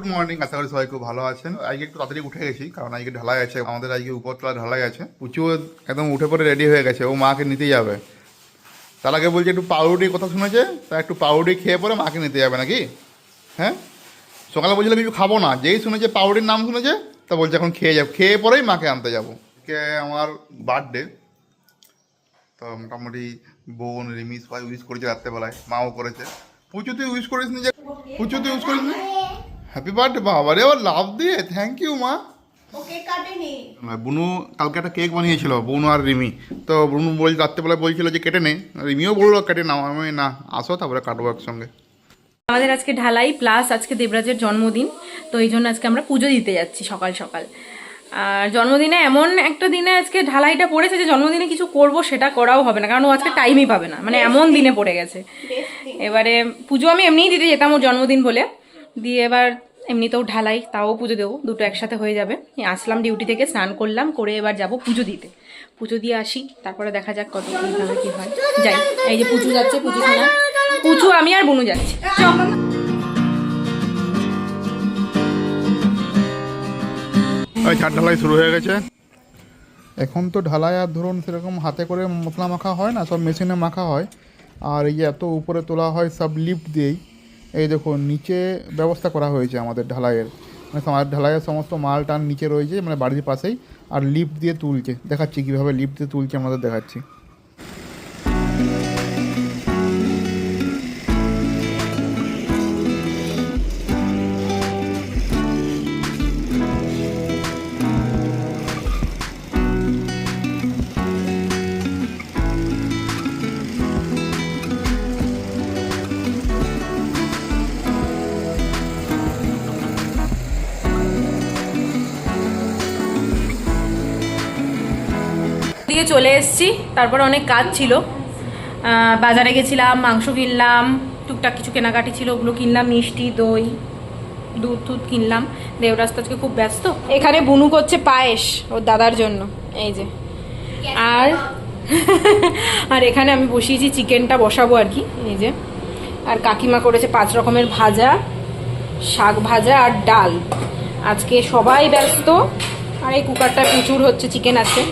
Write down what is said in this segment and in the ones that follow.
Good morning, আশা করি সবাই খুব ভালো আছেন। আজকে একটু তাড়াতাড়ি উঠে গেছি কারণ আজকে ঢালাই আছে আমাদের, আজকে উপরতলা ঢালাই আছে। পুচু একদম উঠে পড়ে রেডি হয়ে গেছে, ও মাকে নিতে যাবে। তার আগে বলছে একটু পাউরুটির কথা শুনেছে, তা একটু পাউরুটি খেয়ে পরে মাকে নিতে যাবে নাকি। হ্যাঁ, সকালে বলছিল কিছু খাবো না, যেই শুনেছে পাউরুটির নাম শুনেছে তা বলছে এখন খেয়ে যাবো, খেয়ে পরেই মাকে আনতে যাবো। আজকে আমার বার্থডে, তো মোটামুটি বোন রিমি সবাই উইশ করেছে রাত্রেবেলায়, মাও করেছে। পুচু তুই উইশ করিস নি? যে পুচু তুই উইশ করিস নি? হ্যাপি বার্থডে বাবা রে, ও লাভ দিয়ে থ্যাংক ইউ মা। বুনু কালকে একটা কেক বানিয়েছিল, বুনু আর রিমি। তো বুনু রাত্রেবেলা বলছিল যে কেটে নে, রিমিও বললো কেটে নাও। আমি না, আসো তারপরে কাটবো একসঙ্গে। আমাদের আজকে ঢালাই প্লাস আজকে দেবরাজের জন্মদিন, তো এই জন্য আজকে আমরা পুজো দিতে যাচ্ছি সকাল সকাল। আর জন্মদিনে এমন একটা দিনে আজকে ঢালাইটা পড়েছে যে জন্মদিনে কিছু করব সেটা করাও হবে না, কারণ ও আজকে টাইমই পাবে না, মানে এমন দিনে পড়ে গেছে। এবারে পুজো আমি এমনিই দিতে যেতাম ওর জন্মদিন বলে, দিয়ে এবার এমনিতেও ঢালাই তাও পুজো দেবো, দুটো একসাথে হয়ে যাবে। আসলাম ডিউটি থেকে, স্নান করলাম, করে এবার যাব পুজো দিতে। পুজো দিয়ে আসি, তারপরে দেখা যাক কত কীভাবে কী হয়। যাই, এই যে পুজো যাচ্ছে, পুজো শোনা, পুজো আমি আর বুনু যাচ্ছি। ওই ছাদ ঢালাই শুরু হয়ে গেছে। এখন তো ঢালাই আর ধরুন সেরকম হাতে করে মশলা মাখা হয় না, সব মেশিনে মাখা হয়। আর এই যে এত উপরে তোলা হয় সব লিফট দিয়েই। এই দেখুন নিচে ব্যবস্থা করা হয়েছে আমাদের ঢালাইয়ের, মানে আমাদের ঢালাইয়ের সমস্ত মাল টান নিচে রয়েছে, মানে বাড়ির পাশেই। আর লিফট দিয়ে তুলছে, দেখাচ্ছি কীভাবে লিফট দিয়ে তুলছে আমাদের দেখাচ্ছি। দিয়ে চলে এসেছি, তারপর অনেক কাজ ছিল। বাজারে গেছিলাম, মাংস কিনলাম, টুকটাক কিছু কেনাকাটি ছিল ওগুলো কিনলাম, মিষ্টি দই দুধ টুধ কিনলাম। দেবরাজ তো আজকে খুব ব্যস্ত। এখানে বুনু করছে পায়েস ওর দাদার জন্য, এই যে। আর আর এখানে আমি বসিয়েছি চিকেনটা বসাবো আর কি, এই যে। আর কাকিমা করেছে 5 রকমের ভাজা, শাক ভাজা আর ডাল। আজকে সবাই ব্যস্ত, আর এই কুকারটা প্রচুর হচ্ছে, চিকেন আছে।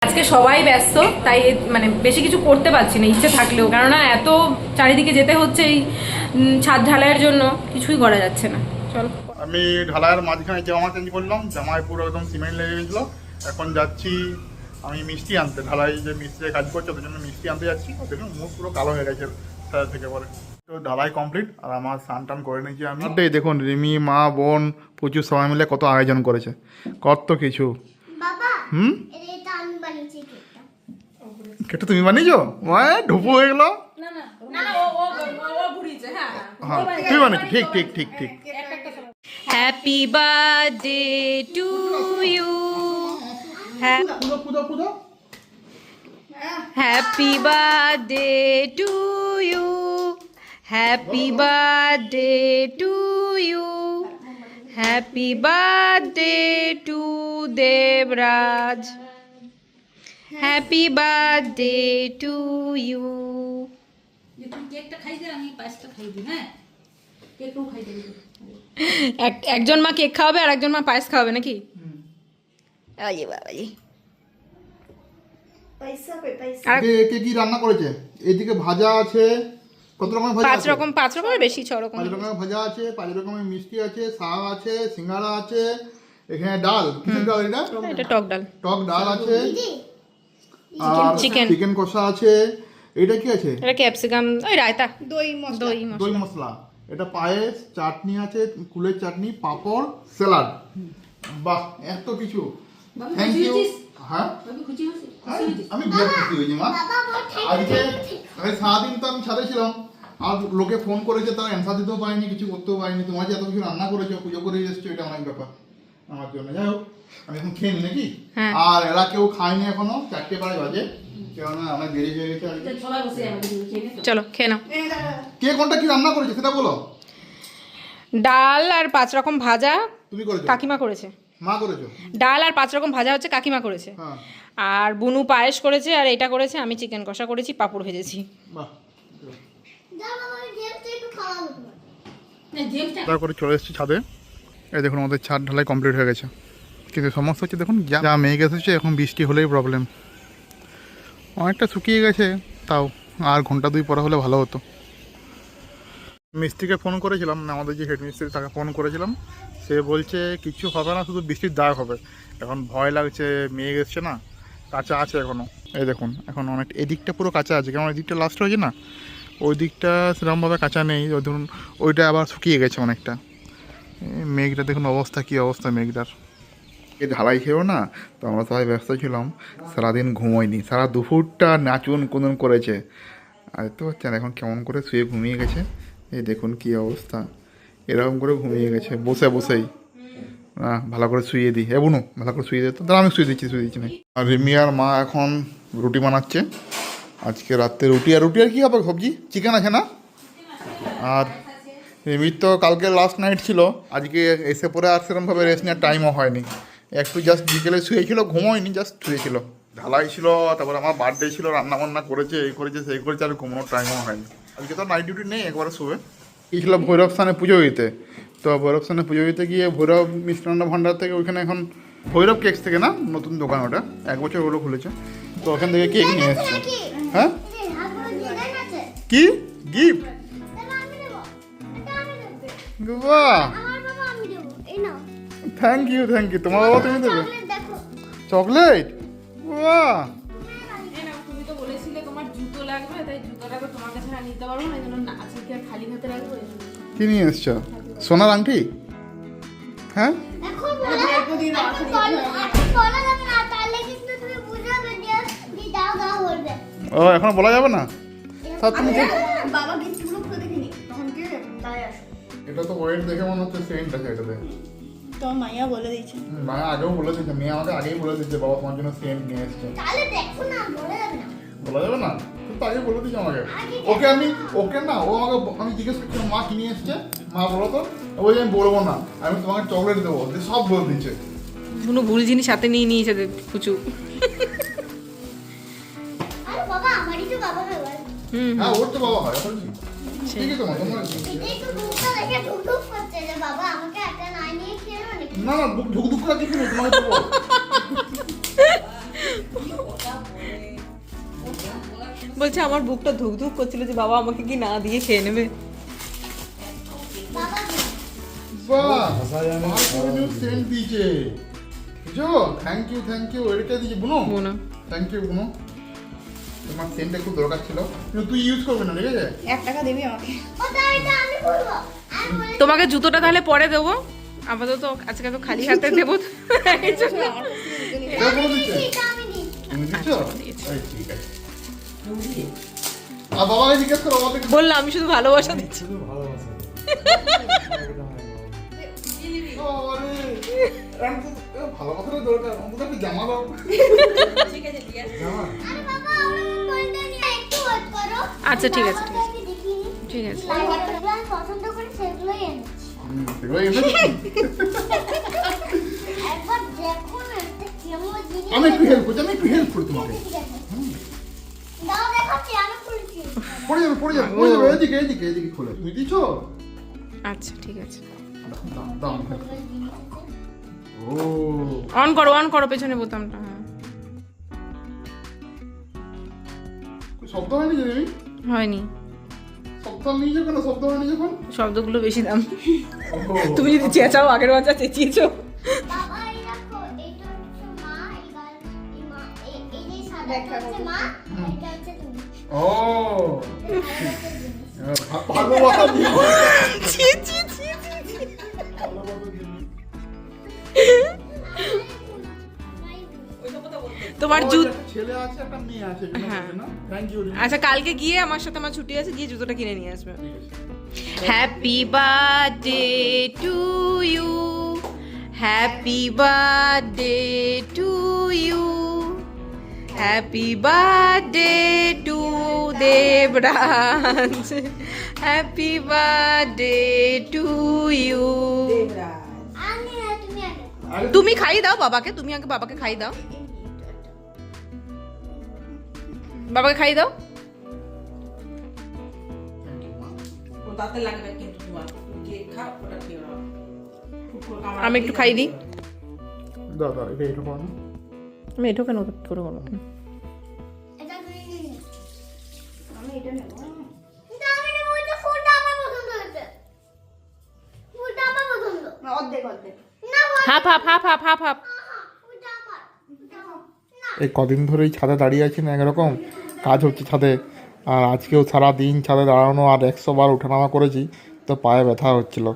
আজকে সবাই ব্যস্ত, তাই মানে বেশি কিছু করতে পারছি না ইচ্ছে থাকলেও, কেননা এত চারিদিকে যেতে হচ্ছে এই ছাদ ঢালাইয়ের জন্য, কিছুই করা যাচ্ছে না। চল, আমি ঢালাইয়ের মাঝখানে জামা চেঞ্জ করলাম, জামায় পুরো একদম সিমেন্ট লেগে গেছিলো। এখন যাচ্ছি আমি মিষ্টি আনতে, ঢালাই যে মিস্ত্রি কাজ করছে ওদের জন্য মিষ্টি আনতে যাচ্ছি। দেখুন মুখ পুরো কালো হয়ে গেছে সারা থেকে পরে। তো ঢালাই কমপ্লিট, আর আমার স্নান টান করে নিয়েছি আমি। দেখুন রিমি, মা, বোন, প্রচুর সবাই মিলে কত আয়োজন করেছে, কত কিছু। কেটে তুমি বানিয়েছো? ঢুপু হয়ে গেল। হ্যাঁ তুই বানিয়েছো, ঠিক ঠিক ঠিক ঠিক। Happy birthday to you, happy birthday to you, happy birthday to you, happy birthday to Debraj, happy birthday to you. একজন মা কেক খাওয়াবে আর একজন মা পায়েস খাওয়াবে নাকি? কি রান্না করেছে? এইদিকে ভাজা আছে, কত রকমের ভাজা? 5 রকম, 5 রকমের বেশি, 6 রকম। 5 রকমের ভাজা আছে, 5 রকমের মিষ্টি আছে, শাক আছে, সিঙ্গাড়া আছে, এখানে ডাল, কিসের ডাল এটা? এটা টক ডাল, টক ডাল আছে, আর চিকেন কষা আছে। এটা কি আছে? এটা ক্যাপসিকাম, ওই রায়তা, দই মশলা। এটা পায়েস, চাটনি আছে, কুলের চাটনি, পাঁপড়, স্যালাড। বাহ, এত কিছু। Thank you. হ্যাঁ আমি বিরাট খুশি হয়েছি মা। আজকে সারাদিন তো আমি ছাদে ছিলাম, আর লোকে ফোন করেছে, তারা অ্যান্সার দিতেও পারিনি, কিছু করতেও পারিনি। তোমার যে এত কিছু রান্না করেছো, পুজো করে এসছো, এটা অনেক ব্যাপার আমার জন্য। যাই হোক, আমি এখন খেয়ে নি নাকি। আর এরা কেউ খায়নি এখনো, 4টে প্রায় বাজে, কেননা অনেক দেরি হয়ে গেছে। চলো খেয়ে নাও। কে কোনটা কি রান্না করেছে সেটা বলো। ডাল আর 5 রকম ভাজা তুমি করেছো? কাকিমা করেছে। মা করেছো? ডাল আর 5 রকম ভাজা হচ্ছে কাকিমা করেছে। হ্যাঁ। আর বুনু পায়েস করেছে, আর এটা করেছে, আমি চিকেন কষা করেছি, পাঁপড় ভেজেছি। বাহ, তারপরে চলে এসেছি ছাদে। এই দেখুন আমাদের ছাদ ঢালাই কমপ্লিট হয়ে গেছে, কিন্তু সমস্যা হচ্ছে দেখুন যা মেঘ এসেছে, এখন বৃষ্টি হলেই প্রবলেম। অনেকটা শুকিয়ে গেছে, তাও আর ঘন্টা 2 পরে হলে ভালো হতো। মিস্ত্রিকে ফোন করেছিলাম, আমাদের যে হেড মিস্ত্রি তাকে ফোন করেছিলাম, সে বলছে কিছু হবে না, শুধু বৃষ্টির দাগ হবে। এখন ভয় লাগছে, মেঘ এসছে না, কাঁচা আছে এখনও। এই দেখুন এখন অনেক এদিকটা পুরো কাঁচা আছে, কারণ এদিকটা লাস্ট হয়েছে না, ওই দিকটা সেরকমভাবে কাঁচা নেই। ওই ধরুন ওইটা আবার শুকিয়ে গেছে অনেকটা। মেঘটা দেখুন অবস্থা, কী অবস্থা মেঘটার। এই ঢালাই খেয়েও না, তো আমরা সবাই ব্যস্ত ছিলাম, সারাদিন ঘুমোয়নি, সারা দুপুরটা নাচুন কুদুন করেছে। আর তো হচ্ছে না, এখন কেমন করে শুয়ে ঘুমিয়ে গেছে। এই দেখুন কী অবস্থা, এরকম করে ঘুমিয়ে গেছে বসে বসেই। ভালো করে শুয়ে দিই, বুনু ভালো করে শুয়ে দিত, তাহলে আমি শুয়ে দিচ্ছি না। আর রিমিয়ার মা এখন রুটি বানাচ্ছে আজকে রাত্রে। রুটি আর কী হবে, সবজি চিকেন আছে না? আর রিমির তো কালকে লাস্ট নাইট ছিল, আজকে এসে পরে আর সেরকমভাবে রেস্ট নেওয়ার টাইমও হয়নি। একটু জাস্ট বিকেলে শুয়েছিল, ঘুমোয়নি, জাস্ট শুয়েছিল। ঢালাই ছিল, তারপরে আমার বার্থডে ছিল, রান্নাবান্না করেছে, এই করেছে সেই করেছে, আর ঘুমানোর টাইমও হয়নি। আজকে তো নাইট ডিউটি নেই, একবারে শুয়ে গিয়েছিল ভৈরব স্থানে পুজো দিতে। তো ভৈরব স্থানে পুজো দিতে গিয়ে ভৈরব মিষ্টান্ন ভাণ্ডার থেকে, ওইখানে এখন ভৈরব কেকস থেকে না, নতুন দোকান ওটা 1 বছর হলো খুলেছে, তো ওখান থেকে কেক নিয়ে এসছে। হ্যাঁ কি গিফট? বাহ, থ্যাংক ইউ। তোমার বাবা তুমি দেবে চকলেট? বাহ, তুমি তো বলেছিলে তোমার জুতো লাগবে, তাই জুতোটা তো তোমার কাছে নিতে পারবো না, এই জন্য আজকে আর খালি হাতে রাখবো। কি নিয়ে এসছো? সোনার আংটি? হ্যাঁ ও, এখন বলা যাবে না। এটা তো ওয়েট দেখে মনে হচ্ছে সেন্ট আছে এটাতে। তো মাইয়া বলে দিয়েছে, মায়া আগেও বলে দিয়েছে, মেয়ে আমাকে আগেই বলে দিয়েছে বাবা তোমার জন্য সেন্ট নিয়ে এসছে। বলা যাবে না, তুই তো আগে বলে দিয়েছে আমাকে। ওকে না, ও আমাকে, আমি জিজ্ঞেস করছিলাম মা কি নিয়ে এসছে, মা বলো তো, ওই আমি বলবো না, আমি তোমাকে চকলেট দেবো, সব বলে দিচ্ছে। কোনো ভুল জিনিস হাতে নিয়ে নিয়েছে কুচু। হ্যাঁ ওর তো বাবা হয়, ঠিক আছে মা, তোমার না ধুক করে কিছু নেই, তোমাকে দেবো। বলছে আমার বুকটা ধুক করছিল যে বাবা আমাকে কি না দিয়ে খেয়ে নেবে। বাহ, সেন্ট দিয়েছে, বুঝছো? Thank you. এটা দিয়েছে বুনো, থ্যাংক ইউ বুনো। তোমার সেন্ট একটু দরকার ছিল, কিন্তু তুই ইউজ করবে না, ঠিক আছে? 1 টাকা দিবি আমাকে। তোমাকে জুতোটা তাহলে পরে দেবো, আপাতত আজকে তো খালি হাতে দেবো। এই জন্য। এটা বলে দিচ্ছে তুমি দিচ্ছ? এই ঠিক আছে। আর বাবাকে জিজ্ঞেস করো, বাবাকে বললাম আমি শুধু ভালোবাসা দিচ্ছি। ভালো কথাটা দরকার, অন্তত একটা জামা দাও। আচ্ছা ঠিক আছে। পছন্দ করে সেগুলোই এনেছি। সেগুলোই এনেছি। একবার দেখো না, এটা কেমন জিনিস। আমি একটু হেল্প করি তোমাকে। দাও দেখাচ্ছি, আমি খুলছি। পড়ে যাবে, এদিকে খোলে। তুমি দিছো? আচ্ছা ঠিক আছে। দাও। ও, অন করো পেছনে বোতামটা। হ্যাঁ শব্দ হয়নি যে তুমি? হয়নি। শব্দ নিয়ে যখন শব্দ হয়নি যখন, শব্দগুলো বেশি দাম। তুমি যদি চেঁচাও, আগের বাচ্চা চেঁচিয়েছো। বাবা এই দেখো, এটা হচ্ছে মা, এই যে সাদাটা হচ্ছে মা, এটা হচ্ছে তুমি। ও ভালোবাসা দিয়ে তোমার ছেলে আছে একটা মেয়ে আছে। হ্যাঁ। Thank you. আচ্ছা কালকে গিয়ে আমার সাথে আমার ছুটি আছে, গিয়ে জুতোটা কিনে নিয়ে আসবে। Happy birthday to you, happy birthday to you, happy birthday to Debraj, happy birthday to you. তুমি খাই দাও বাবাকে, তুমি আগে বাবাকে খাই দাও, বাবাকে খাই দাও। তাতে লাগবে কিন্তু তোমার কেক খাও, ওটা খেয়ে নাও। আমি একটু খাই দিই। দাদা এটা এটা করো। আমি এটাও কেন কি করে বলো? এটা তুই নিয়ে নে। আমি এটা নেবো। কিন্তু আমি নেবো ওইটা, ফুলটা আমার পছন্দ হয়েছে। ফুলটা আমার পছন্দ। না, অর্ধেক অর্ধেক। না বল। Half half half half half half. ফুলটা আমার। এই কদিন ধরেই ছাদে দাঁড়িয়ে আছি না, একরকম কাজ হচ্ছে ছাদে। আর আজকেও সারা দিন ছাদে দাঁড়ানো আর 100 বার ওঠানামা করেছি, তো পায়ে ব্যথা হচ্ছিল।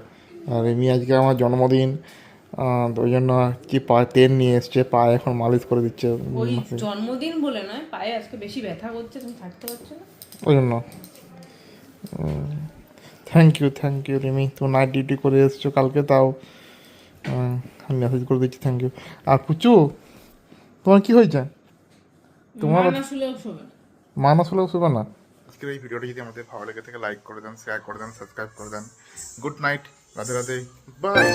আর এমনি আজকে আমার জন্মদিন, তো ওই জন্য কি পায়ে তেল নিয়ে এসছে, পায়ে এখন মালিশ করে দিচ্ছে। ওই জন্মদিন বলে নয়, পায়ে আজকে বেশি ব্যথা করছে, তুমি থাকতে পারছো না। ওই জন্য থ্যাংক ইউ রিমি, তুমি নাইট ডিউটি করে এসছো কালকে, তাও আমি মেসেজ করে দিচ্ছি থ্যাংক ইউ। আর পুচু, তোমার কি হয়েছে? তোমার মা না শুলেও শোবে না। মানুষ হলেও শুবে না। আজকের এই ভিডিওটি যদি আমাদের ভালো লেগে থাকে লাইক করে দেন, শেয়ার করে দেন, সাবস্ক্রাইব করে দেন। Good night, Radhe Radhe, by.